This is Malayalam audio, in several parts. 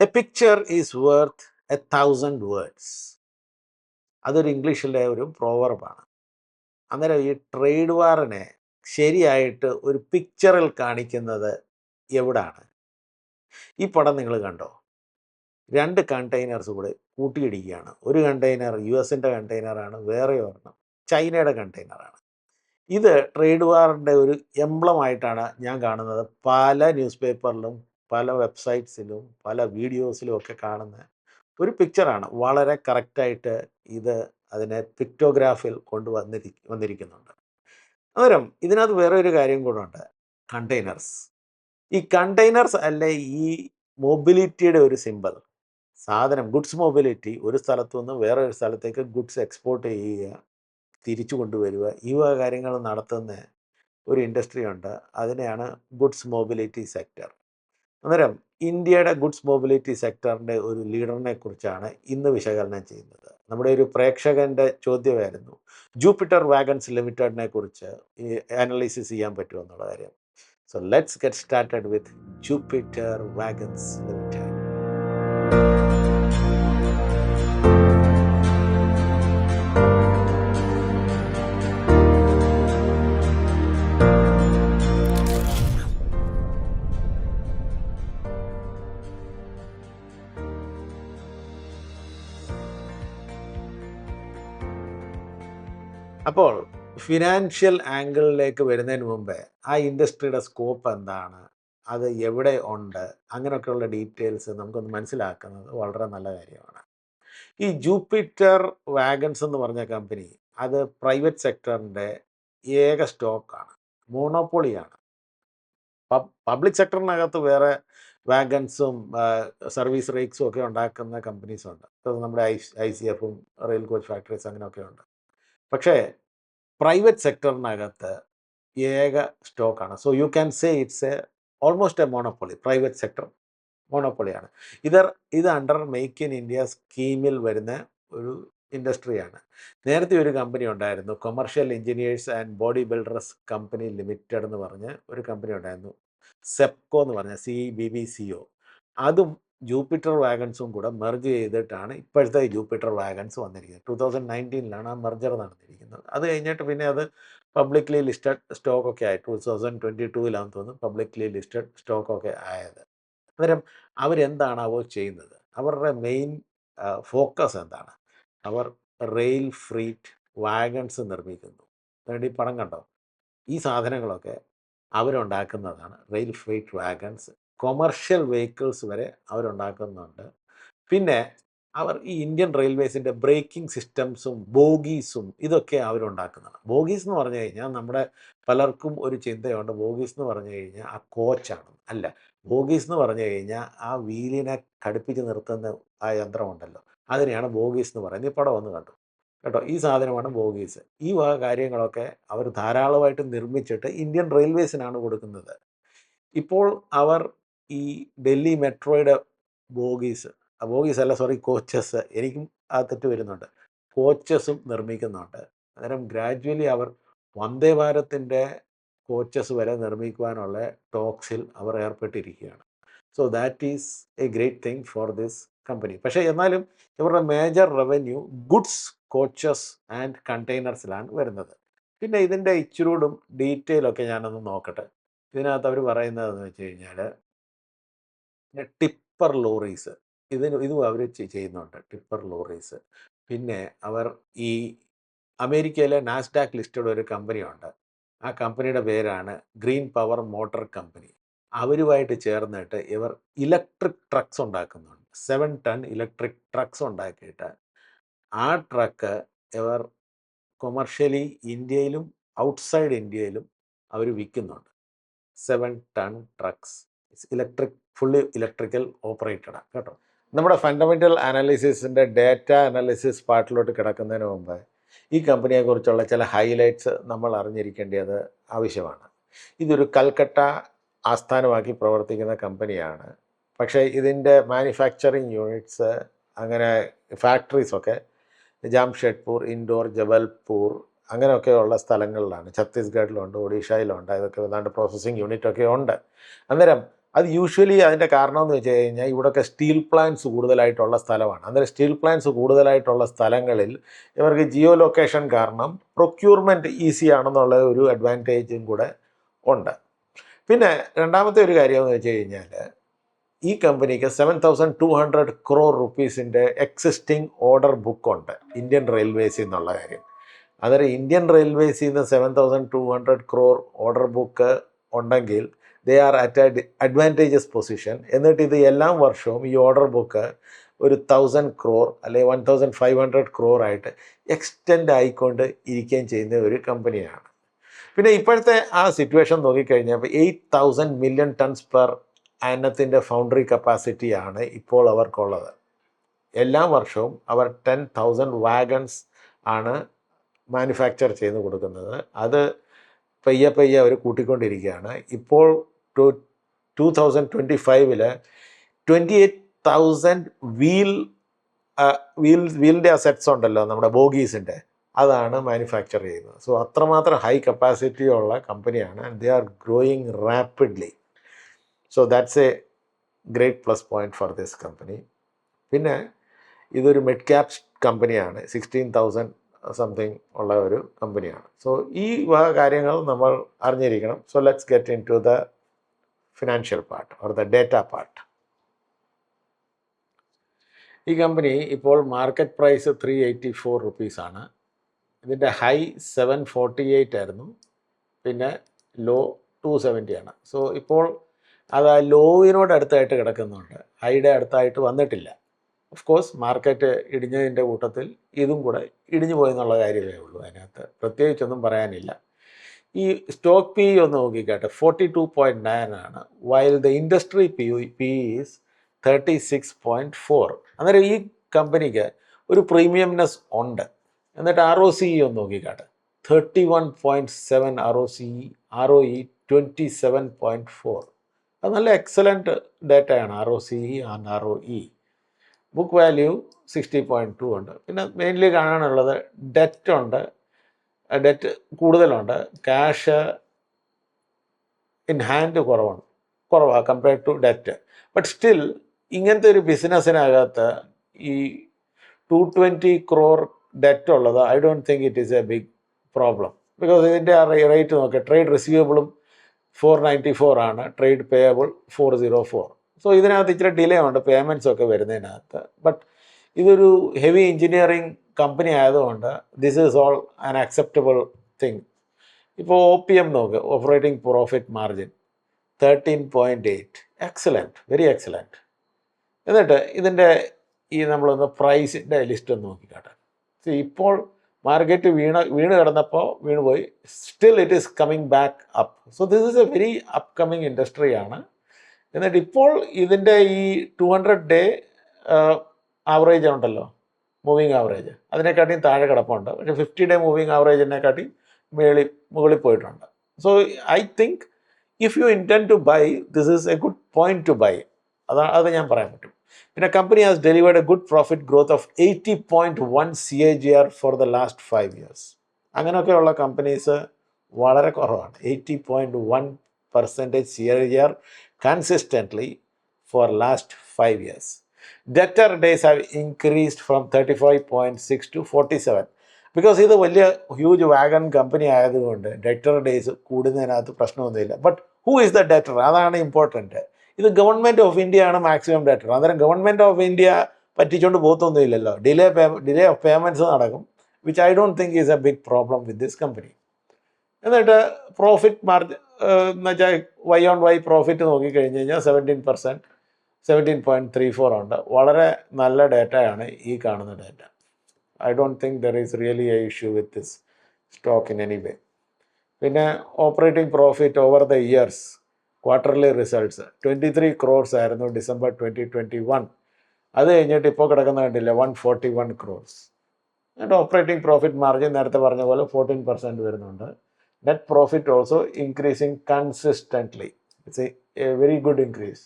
A picture is worth 1,000 words. അതൊരു ഇംഗ്ലീഷിലെ ഒരു പ്രോവർബാണ്. അന്നേരം ഈ ട്രേഡ് വാറിനെ ശരിയായിട്ട് ഒരു പിക്ചറിൽ കാണിക്കുന്നത് എവിടാണ്? ഈ പടം നിങ്ങൾ കണ്ടോ? 2 കണ്ടെയ്നേഴ്സ് കൂടെ കൂട്ടിയിടിക്കുകയാണ്. ഒരു കണ്ടെയ്നർ യുഎസിൻ്റെ കണ്ടെയ്നറാണ്, വേറെ ഒരെണ്ണം ചൈനയുടെ കണ്ടെയ്നറാണ്. ഇത് ട്രേഡ് വാറിൻ്റെ ഒരു എംബ്ലമായിട്ടാണ് ഞാൻ കാണുന്നത്. പല ന്യൂസ് പേപ്പറിലും പല വെബ്സൈറ്റ്സിലും പല വീഡിയോസിലും ഒക്കെ കാണുന്ന ഒരു പിക്ചറാണ്. വളരെ കറക്റ്റായിട്ട് ഇത് അതിനെ പിക്ടോഗ്രാഫിൽ വന്നിരിക്കുന്നുണ്ട്. അന്നേരം ഇതിനകത്ത് വേറെ ഒരു കാര്യം കൂടെ ഉണ്ട്. കണ്ടെയ്നർസ്. ഈ കണ്ടെയ്നർസ് അല്ലേ ഈ മൊബിലിറ്റിയുടെ ഒരു സിമ്പൽ. സാധനം ഗുഡ്സ് മൊബിലിറ്റി, ഒരു സ്ഥലത്തു നിന്ന് വേറൊരു സ്ഥലത്തേക്ക് ഗുഡ്സ് എക്സ്പോർട്ട് ചെയ്യുക, തിരിച്ചു കൊണ്ടുവരിക, ഈ വക കാര്യങ്ങൾ നടത്തുന്ന ഒരു ഇൻഡസ്ട്രി ഉണ്ട്. അതിനെയാണ് ഗുഡ്സ് മൊബിലിറ്റി സെക്ടർ. അന്നേരം ഇന്ത്യയുടെ ഗുഡ്സ് മൊബിലിറ്റി സെക്ടറിൻ്റെ ഒരു ലീഡറിനെ കുറിച്ചാണ് ഇന്ന് വിശകലനം ചെയ്യുന്നത്. നമ്മുടെ ഒരു പ്രേക്ഷകൻ്റെ ചോദ്യമായിരുന്നു ജൂപ്പിറ്റർ വാഗൺസ് ലിമിറ്റഡിനെ കുറിച്ച് ഈ അനലൈസിസ് ചെയ്യാൻ പറ്റുമോ എന്നുള്ള കാര്യം. So let's get started with Jupiter wagons limited. അപ്പോൾ ഫിനാൻഷ്യൽ ആംഗിളിലേക്ക് വരുന്നതിന് മുമ്പേ ആ ഇൻഡസ്ട്രിയുടെ സ്കോപ്പ് എന്താണ്, അത് എവിടെ ഉണ്ട്, അങ്ങനെയൊക്കെയുള്ള ഡീറ്റെയിൽസ് നമുക്കൊന്ന് മനസ്സിലാക്കുന്നത് വളരെ നല്ല കാര്യമാണ്. ഈ ജൂപ്പിറ്റർ വാഗൺസ് എന്ന് പറഞ്ഞ കമ്പനി അത് പ്രൈവറ്റ് സെക്ടറിൻ്റെ ഏക സ്റ്റോക്കാണ്, മോണോപ്പൊളിയാണ്. പബ്ലിക് സെക്ടറിനകത്ത് വേറെ വാഗൺസും സർവീസ് റേക്സും ഒക്കെ ഉണ്ടാക്കുന്ന കമ്പനീസുണ്ട്. നമ്മുടെ ICF റെയിൽ കോച്ച് ഫാക്ടറീസ് അങ്ങനെയൊക്കെ ഉണ്ട്. പക്ഷേ പ്രൈവറ്റ് സെക്ടറിനകത്ത് ഏക സ്റ്റോക്കാണ്. So you can say it's almost a monopoly. Private sector മോണോപ്പൊളിയാണ്. ഇത് അണ്ടർ മേക്ക് ഇൻ ഇന്ത്യ സ്കീമിൽ വരുന്ന ഒരു ഇൻഡസ്ട്രിയാണ്. നേരത്തെ ഒരു കമ്പനി ഉണ്ടായിരുന്നു, commercial engineers and body builders company limited എന്ന് പറഞ്ഞ് ഒരു കമ്പനി ഉണ്ടായിരുന്നു, സെപ്കോ എന്ന് പറഞ്ഞ CBBCO. അതും ജൂപ്പിറ്റർ വാഗൺസും കൂടെ മെർജ് ചെയ്തിട്ടാണ് ഇപ്പോഴത്തെ ജൂപ്പിറ്റർ വാഗൺസ് വന്നിരിക്കുന്നത്. 2019 ആ മെർജർ നടന്നിരിക്കുന്നത്. അത് കഴിഞ്ഞിട്ട് പിന്നെ അത് പബ്ലിക്ലി ലിസ്റ്റഡ് സ്റ്റോക്കൊക്കെ ആയി. 2022 തോന്നുന്നു പബ്ലിക്ലി ലിസ്റ്റഡ് സ്റ്റോക്കൊക്കെ ആയത്. അന്നേരം അവരെന്താണാവോ ചെയ്യുന്നത്? അവരുടെ മെയിൻ ഫോക്കസ് എന്താണ്? അവർ റെയിൽ ഫ്രീറ്റ് വാഗൺസ് നിർമ്മിക്കുന്നു. ഈ പണം കണ്ടോ? ഈ സാധനങ്ങളൊക്കെ അവരുണ്ടാക്കുന്നതാണ് റെയിൽ ഫ്രീറ്റ് വാഗൺസ്. കൊമേർഷ്യൽ വെഹിക്കിൾസ് വരെ അവരുണ്ടാക്കുന്നുണ്ട്. പിന്നെ അവർ ഈ ഇന്ത്യൻ റെയിൽവേസിൻ്റെ ബ്രേക്കിംഗ് സിസ്റ്റംസും ബോഗീസും ഇതൊക്കെ അവരുണ്ടാക്കുന്നതാണ്. ബോഗീസ് എന്ന് പറഞ്ഞു കഴിഞ്ഞാൽ നമ്മുടെ പലർക്കും ഒരു ചിന്തയുണ്ട്, ബോഗീസ് എന്ന് പറഞ്ഞു കഴിഞ്ഞാൽ ആ കോച്ചാണ്. അല്ല, ബോഗീസ് എന്ന് പറഞ്ഞു കഴിഞ്ഞാൽ ആ വീലിനെ ഘടിപ്പിച്ച് നിർത്തുന്ന ആ യന്ത്രമുണ്ടല്ലോ, അതിനെയാണ് ബോഗീസ് എന്ന് പറയുന്നത്. ഈ പടം ഒന്ന് കണ്ടു കേട്ടോ, ഈ സാധനമാണ് ബോഗീസ്. ഈ വക കാര്യങ്ങളൊക്കെ അവർ ധാരാളമായിട്ട് നിർമ്മിച്ചിട്ട് ഇന്ത്യൻ റെയിൽവേസിനാണ് കൊടുക്കുന്നത്. ഇപ്പോൾ അവർ ഈ ഡൽഹി മെട്രോയുടെ ബോഗീസ് അല്ല, സോറി, കോച്ചസ്, എനിക്കും ആ തെറ്റ് വരുന്നുണ്ട്, കോച്ചസും നിർമ്മിക്കുന്നുണ്ട്. അന്നേരം ഗ്രാജ്വലി അവർ വന്ദേ ഭാരത്തിൻ്റെ കോച്ചസ് വരെ നിർമ്മിക്കുവാനുള്ള ടോക്സിൽ അവർ ഏർപ്പെട്ടിരിക്കുകയാണ്. So that is a great thing for this company. പക്ഷേ എന്നാലും ഇവരുടെ major revenue goods coaches and കണ്ടെയ്നർസിലാണ് വരുന്നത്. പിന്നെ ഇതിൻ്റെ ഇച്ചിരൂടും ഡീറ്റെയിലൊക്കെ ഞാനൊന്ന് നോക്കട്ടെ. ഇതിനകത്ത് അവർ പറയുന്നതെന്ന് വെച്ച് കഴിഞ്ഞാൽ ടിപ്പർ ലോറീസ്, ഇതും അവർ ചെയ്യുന്നുണ്ട്, ടിപ്പർ ലോറീസ്. പിന്നെ അവർ ഈ അമേരിക്കയിലെ നാസ്ഡാക്ക് ലിസ്റ്റഡ് ഒരു കമ്പനിയുണ്ട്. ആ കമ്പനിയുടെ പേരാണ് ഗ്രീൻ പവർ മോട്ടോർ കമ്പനി. അവരുമായിട്ട് ചേർന്നിട്ട് ഇവർ ഇലക്ട്രിക് ട്രക്സ് ഉണ്ടാക്കുന്നുണ്ട്. 7 ടൺ ഇലക്ട്രിക് ട്രക്സ് ഉണ്ടാക്കിയിട്ട് ആ ട്രക്ക് ഇവർ കൊമേർഷ്യലി ഇന്ത്യയിലും ഔട്ട്സൈഡ് ഇന്ത്യയിലും അവർ വിൽക്കുന്നുണ്ട്. 7 ടൺ ട്രക്സ് ഫുള്ളി ഇലക്ട്രിക്കൽ ഓപ്പറേറ്റഡാണ് കേട്ടോ. നമ്മുടെ ഫണ്ടമെൻ്റൽ അനാലിസിസിൻ്റെ ഡേറ്റ അനാലിസിസ് പാർട്ടിലോട്ട് കിടക്കുന്നതിന് മുമ്പ് ഈ കമ്പനിയെക്കുറിച്ചുള്ള ചില ഹൈലൈറ്റ്സ് നമ്മൾ അറിഞ്ഞിരിക്കേണ്ടത് ആവശ്യമാണ്. ഇതൊരു കൽക്കട്ട ആസ്ഥാനമാക്കി പ്രവർത്തിക്കുന്ന കമ്പനിയാണ്. പക്ഷേ ഇതിൻ്റെ മാനുഫാക്ചറിങ് യൂണിറ്റ്സ്, അങ്ങനെ ഫാക്ടറീസൊക്കെ ജാംഷഡ്പൂർ, ഇൻഡോർ, ജബൽപൂർ അങ്ങനെയൊക്കെയുള്ള സ്ഥലങ്ങളിലാണ്. ഛത്തീസ്ഗഡിലുണ്ട്, ഒഡീഷയിലുണ്ട്. ഇതൊക്കെ ഏതാണ്ട് പ്രോസസ്സിങ് യൂണിറ്റൊക്കെ ഉണ്ട്. അന്നേരം അത് യൂഷ്വലി അതിൻ്റെ കാരണം എന്ന് വെച്ച് കഴിഞ്ഞാൽ ഇവിടെയൊക്കെ സ്റ്റീൽ പ്ലാന്റ്സ് കൂടുതലായിട്ടുള്ള സ്ഥലമാണ്. അന്നേരം സ്റ്റീൽ പ്ലാന്റ്സ് കൂടുതലായിട്ടുള്ള സ്ഥലങ്ങളിൽ ഇവർക്ക് ജിയോ ലൊക്കേഷൻ കാരണം പ്രൊക്യൂർമെൻറ്റ് ഈസി ആണെന്നുള്ള ഒരു അഡ്വാൻറ്റേജും കൂടെ ഉണ്ട്. പിന്നെ രണ്ടാമത്തെ ഒരു കാര്യം എന്ന് വെച്ച് കഴിഞ്ഞാൽ ഈ കമ്പനിക്ക് 7,200 crore റുപ്പീസിൻ്റെ എക്സിസ്റ്റിംഗ് ഓർഡർ ബുക്കുണ്ട് ഇന്ത്യൻ റെയിൽവേസിൽ നിന്നുള്ള കാര്യം. അന്നേരം ഇന്ത്യൻ റെയിൽവേസിൽ നിന്ന് 7,200 crore ഓർഡർ ബുക്ക് ഉണ്ടെങ്കിൽ they are at advantages position. എന്നിട്ട് ഇത് എല്ലാ വർഷവും ഈ ഓർഡർ ബുക്ക് ഒരു 1,000 crore അല്ലെങ്കിൽ 1,500 crore ആയിട്ട് എക്സ്റ്റെൻഡ് ആയിക്കൊണ്ട് ഇരിക്കുകയും ചെയ്യുന്ന ഒരു കമ്പനിയാണ്. പിന്നെ ഇപ്പോഴത്തെ ആ സിറ്റുവേഷൻ നോക്കിക്കഴിഞ്ഞാൽ 8,000 million tons പെർ ആനത്തിൻ്റെ ഫൗണ്ടറി കപ്പാസിറ്റിയാണ് ഇപ്പോൾ അവർക്കുള്ളത്. എല്ലാ വർഷവും അവർ 10,000 വാഗൺസ് ആണ് മാനുഫാക്ചർ ചെയ്ത് കൊടുക്കുന്നത്. അത് പയ്യെ പയ്യെ അവർ കൂട്ടിക്കൊണ്ടിരിക്കുകയാണ്. ഇപ്പോൾ 2025 28,000 വീലിൻ്റെ അസെറ്റ്സ് ഉണ്ടല്ലോ, നമ്മുടെ ബോഗീസിൻ്റെ, അതാണ് മാനുഫാക്ചർ ചെയ്യുന്നത്. സോ അത്രമാത്രം ഹൈ കപ്പാസിറ്റി ഉള്ള കമ്പനിയാണ്. And they are growing rapidly. So that's A great plus point four this company. പിന്നെ ഇതൊരു മിഡ് ക്യാപ് കമ്പനിയാണ്. 16,000 സംതിങ് ഉള്ള ഒരു കമ്പനിയാണ്. സോ ഈ വക കാര്യങ്ങൾ നമ്മൾ അറിഞ്ഞിരിക്കണം. So let's get into the financial part or the data part. ഈ കമ്പനി ഇപ്പോൾ മാർക്കറ്റ് പ്രൈസ് 384 റുപ്പീസാണ്. ഇതിൻ്റെ ഹൈ 748 ആയിരുന്നു, പിന്നെ ലോ 270 ആണ്. സോ ഇപ്പോൾ അത് ആ ലോവിനോട് അടുത്തായിട്ട് കിടക്കുന്നുണ്ട്, ഹൈയുടെ അടുത്തായിട്ട് വന്നിട്ടില്ല. ഓഫ് കോഴ്സ് മാർക്കറ്റ് ഇടിഞ്ഞതിൻ്റെ കൂട്ടത്തിൽ ഇതും കൂടെ ഇടിഞ്ഞു പോയെന്നുള്ള കാര്യമേ ഉള്ളൂ. അതിനകത്ത് പ്രത്യേകിച്ചൊന്നും പറയാനില്ല. ഈ സ്റ്റോക്ക് പി ഒന്ന് നോക്കിക്കാട്ടെ, 42.9 ആണ്, while the industry P is 36.4. അന്നേരം ഈ കമ്പനിക്ക് ഒരു പ്രീമിയംനെസ് ഉണ്ട്. എന്നിട്ട് ROCE ഒന്ന് നോക്കിക്കാട്ടെ, 31.7 ROE 27.4. അത് നല്ല എക്സലൻറ്റ് ഡേറ്റയാണ്. ROCE and ROE. Book value 60.2 ഉണ്ട്. പിന്നെ മെയിൻലി കാണാനുള്ളത് ഡെറ്റ് ഉണ്ട്, ഡെറ്റ് കൂടുതലുണ്ട്, ക്യാഷ് ഇൻ ഹാൻഡ് കുറവാണ് compared to debt. But still ഇങ്ങനത്തെ ഒരു ബിസിനസ്സിനകത്ത് ഈ 220 crore ഡെറ്റ് ഉള്ളത് I don't think it is a big problem. Because ഇതിൻ്റെ ആ റേറ്റ് നോക്കുക, ട്രേഡ് റിസീവബിളും 494 ആണ്, ട്രേഡ് പേയബിൾ 404. സോ ഇതിനകത്ത് ഇച്ചിരി ഡിലേ ഉണ്ട് പേയ്മെൻറ്റ്സ് ഒക്കെ വരുന്നതിനകത്ത്. ബട്ട് ഇതൊരു ഹെവി എഞ്ചിനീയറിങ് കമ്പനി ആയതുകൊണ്ട് this is all an acceptable thing. ഇപ്പോൾ OPM നോക്ക്, operating profit margin 13.8, excellent, very excellent. എന്നിട്ട് ഇതിൻ്റെ ഈ നമ്മളൊന്ന് പ്രൈസിൻ്റെ ലിസ്റ്റ് ഒന്ന് നോക്കിക്കാട്ടെ. ഇപ്പോൾ മാർക്കറ്റ് വീണ് കിടന്നപ്പോൾ വീണുപോയി, still it is coming back up. So this is a very upcoming ഇൻഡസ്ട്രിയാണ്. എന്നിട്ട് ഇപ്പോൾ ഇതിൻ്റെ ഈ 200 day ആവറേജ് ഉണ്ടല്ലോ, മൂവിങ് ആവറേജ്, അതിനെക്കാട്ടിയും താഴെ കിടപ്പുണ്ട്. പക്ഷേ 50 day മൂവിങ് ആവറേജിനെക്കാട്ടി മുകളിൽ പോയിട്ടുണ്ട്. So I think if you intend to buy, this is a good point to buy. അത് ഞാൻ പറയാൻ പറ്റും. പിന്നെ company has delivered a good profit growth of 80.1 CAGR for the last 5 years. അങ്ങനെയൊക്കെയുള്ള കമ്പനീസ് വളരെ കുറവാണ്. 80.1% CAGR consistently for last 5 years. Debtor days have increased from 35.6 to 47. Because ഇത് വലിയ ഹ്യൂജ് വാഗൺ കമ്പനി ആയതുകൊണ്ട് ഡെറ്റർ ഡേയ്സ് കൂടുന്നതിനകത്ത് പ്രശ്നമൊന്നുമില്ല. But who is the debtor, അതാണ് ഇമ്പോർട്ടൻറ്റ്. ഇത് ഗവൺമെൻറ് ഓഫ് ഇന്ത്യ ആണ് മാക്സിമം ഡെറ്റർ. അന്നേരം ഗവൺമെൻറ് ഓഫ് ഇന്ത്യ പറ്റിച്ചുകൊണ്ട് പോകത്തൊന്നുമില്ലല്ലോ, ഡിലേ ഓഫ് പേയ്മെൻറ്റ്സ് നടക്കും, which I don't think is a big problem with this company. എന്നിട്ട് പ്രോഫിറ്റ് മാർജിൻ എന്ന് വെച്ചാൽ Y-on-Y പ്രോഫിറ്റ് നോക്കിക്കഴിഞ്ഞ് കഴിഞ്ഞാൽ 17%, 17.34 ഉണ്ട്. വളരെ നല്ല ഡേറ്റയാണ് ഈ കാണുന്ന data. I don't think there is really a issue with this stock in any way. പിന്നെ operating profit over the years, quarterly results 23 crores ആയിരുന്നു December 2021. അത് കഴിഞ്ഞിട്ട് ഇപ്പോൾ കിടക്കുന്ന കണ്ടില്ല 141 crores. എന്നിട്ട് ഓപ്പറേറ്റിംഗ് പ്രോഫിറ്റ് മാർജിൻ നേരത്തെ പറഞ്ഞ പോലെ 14% വരുന്നുണ്ട്. Net profit also increasing consistently, it's A very good increase.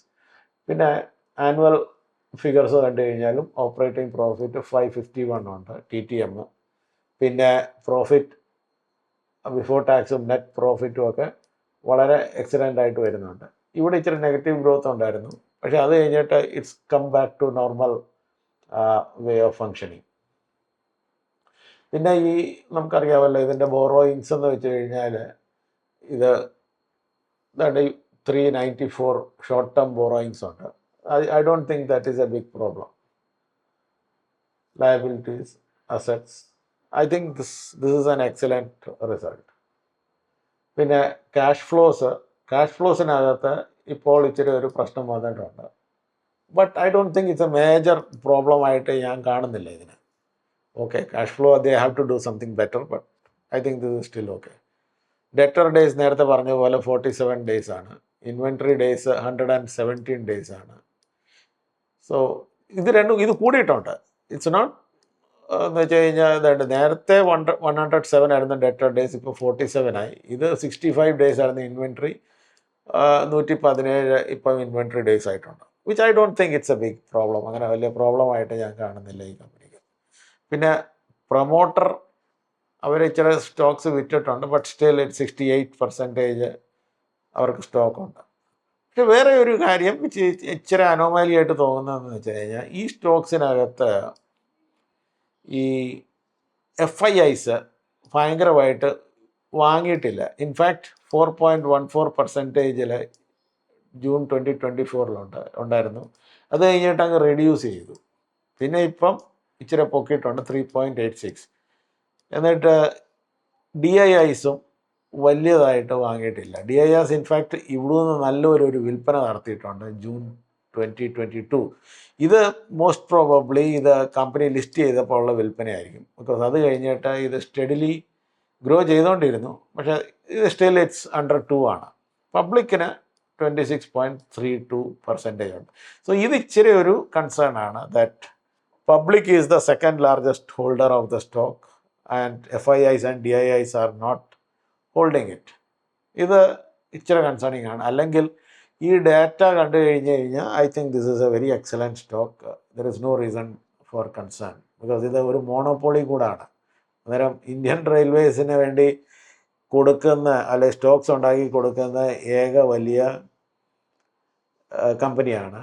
പിന്നെ ആനുവൽ ഫിഗേഴ്സ് കണ്ടു കഴിഞ്ഞാലും ഓപ്പറേറ്റിംഗ് പ്രോഫിറ്റ് 551 ഉണ്ട് TTM. പിന്നെ പ്രോഫിറ്റ് ബിഫോർ ടാക്സും നെറ്റ് പ്രോഫിറ്റും ഒക്കെ വളരെ എക്സലൻ്റ് ആയിട്ട് വരുന്നുണ്ട്. ഇവിടെ ഇച്ചിരി നെഗറ്റീവ് ഗ്രോത്ത് ഉണ്ടായിരുന്നു. പക്ഷേ അത് കഴിഞ്ഞിട്ട് it's come back to normal way of functioning. പിന്നെ ഈ നമുക്കറിയാമല്ലോ ഇതിൻ്റെ ബോറോയിങ്സ് എന്ന് വെച്ച് കഴിഞ്ഞാൽ ഇത് 394 ഷോർട്ട് ടേം ബോറോയിങ്സ് ഉണ്ട്. I don't think that is a big problem. Liabilities, assets. I think this is an excellent result. പിന്നെ ക്യാഷ് ഫ്ലോസിനകത്ത് ഇപ്പോൾ ഇച്ചിരി ഒരു പ്രശ്നം വന്നിട്ടുണ്ട്. But I don't think it's a major problem ആയിട്ട് ഞാൻ കാണുന്നില്ല ഇതിന്. Okay, cash flow they have to do something better, but I think this is still okay. Debtor days നേരത്തെ പറഞ്ഞ പോലെ 47 days ആണ്. ഇൻവെൻട്രി ഡേയ്സ് 117 days ആണ്. സോ ഇത് കൂടിയിട്ടുണ്ട്. ഇറ്റ്സ് നോട്ട് എന്ന് വെച്ച് കഴിഞ്ഞാൽ നേരത്തെ 107 ആയിരുന്നു ഡെറ്റർ ഡേയ്സ്, ഇപ്പോൾ 47 ആയി. ഇത് 65 days ആയിരുന്നു ഇൻവെൻട്രി, 117 ഇപ്പം ഇൻവെൻട്രി ഡേയ്സ് ആയിട്ടുണ്ട്. Which I don't think it's a big problem. അങ്ങനെ വലിയ പ്രോബ്ലമായിട്ട് ഞാൻ കാണുന്നില്ല ഈ കമ്പനിക്ക്. പിന്നെ പ്രൊമോട്ടർ അവർ ഇച്ചിരി സ്റ്റോക്സ് വിറ്റിട്ടുണ്ട്, ബട്ട് സ്റ്റിൽ 68% അവർക്ക് സ്റ്റോക്കുണ്ട്. പക്ഷെ വേറെ ഒരു കാര്യം ഇച്ചിരി അനോമാലി ആയിട്ട് തോന്നുന്നതെന്ന് വെച്ച് കഴിഞ്ഞാൽ ഈ സ്റ്റോക്സിനകത്ത് ഈ FIIs ഭയങ്കരമായിട്ട് വാങ്ങിയിട്ടില്ല. ഇൻഫാക്റ്റ് 4.14% ജൂൺ 2024 ഉണ്ടായിരുന്നു. അത് കഴിഞ്ഞിട്ട് അങ്ങ് റെഡ്യൂസ് ചെയ്തു. പിന്നെ ഇപ്പം ഇച്ചിരി പൊക്കിയിട്ടുണ്ട് 3.86. എന്നിട്ട് DIIസും വലിയതായിട്ട് വാങ്ങിയിട്ടില്ല. DIIs ഇൻഫാക്റ്റ് ഇവിടുന്ന് നല്ലൊരു വിൽപ്പന നടത്തിയിട്ടുണ്ട് ജൂൺ 2022. ഇത് മോസ്റ്റ് പ്രോബബ്ലി ഇത് കമ്പനി ലിസ്റ്റ് ചെയ്തപ്പോൾ ഉള്ള വിൽപ്പനയായിരിക്കും. ബിക്കോസ് അത് കഴിഞ്ഞിട്ട് ഇത് സ്റ്റഡിലി ഗ്രോ ചെയ്തുകൊണ്ടിരുന്നു. പക്ഷേ ഇത് സ്റ്റിൽ ഇറ്റ്സ് അണ്ടർ 2 ആണ്. പബ്ലിക്കിന് 26.32% ഉണ്ട്. സോ ഇത് ഇച്ചിരി ഒരു കൺസേൺ ആണ്. That public is the second largest holder of the stock and FIIs and DIIs are not holding it. ഇത് ഇച്ചിരി കൺസേണിങ് ആണ്. അല്ലെങ്കിൽ ഈ ഡാറ്റ കണ്ടു കഴിഞ്ഞാൽ I think this is a very excellent stock. There is no reason for concern, because ഇത് ഒരു മോണോപോളി കൂടാണ്. അന്നേരം ഇന്ത്യൻ റെയിൽവേസിന് വേണ്ടി കൊടുക്കുന്ന അല്ലെ സ്റ്റോക്സ് ഉണ്ടാക്കി കൊടുക്കുന്ന ഏക വലിയ കമ്പനിയാണ്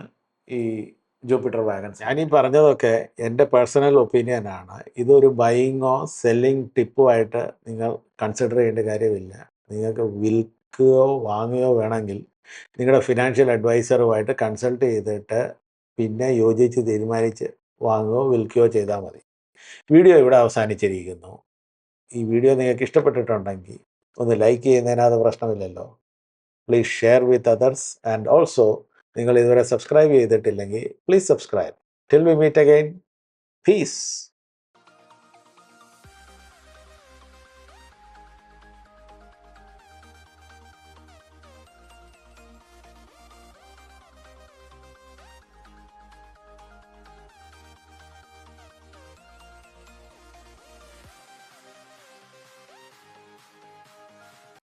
ഈ ജൂപ്പിറ്റർ വാഗൺസ്. ഞാനീ പറഞ്ഞതൊക്കെ എൻ്റെ പേഴ്സണൽ ഒപ്പീനിയനാണ്. ഇതൊരു ബൈയിങ്ങോ സെല്ലിങ് ടിപ്പുമായിട്ട് നിങ്ങൾ കൺസിഡർ ചെയ്യേണ്ട കാര്യമില്ല. നിങ്ങൾക്ക് വിൽക്കുകയോ വാങ്ങുകയോ വേണമെങ്കിൽ നിങ്ങളുടെ ഫിനാൻഷ്യൽ അഡ്വൈസറുമായിട്ട് കൺസൾട്ട് ചെയ്തിട്ട് പിന്നെ യോജിച്ച് തീരുമാനിച്ച് വാങ്ങുകയോ വിൽക്കുകയോ ചെയ്താൽ മതി. വീഡിയോ ഇവിടെ അവസാനിച്ചിരിക്കുന്നു. ഈ വീഡിയോ നിങ്ങൾക്ക് ഇഷ്ടപ്പെട്ടിട്ടുണ്ടെങ്കിൽ ഒന്ന് ലൈക്ക് ചെയ്യുന്നതിനകത്ത് പ്രശ്നമില്ലല്ലോ. Please share with others and also നിങ്ങൾ ഇതുവരെ സബ്സ്ക്രൈബ് ചെയ്തിട്ടില്ലെങ്കിൽ please subscribe. Till we meet again. Piece.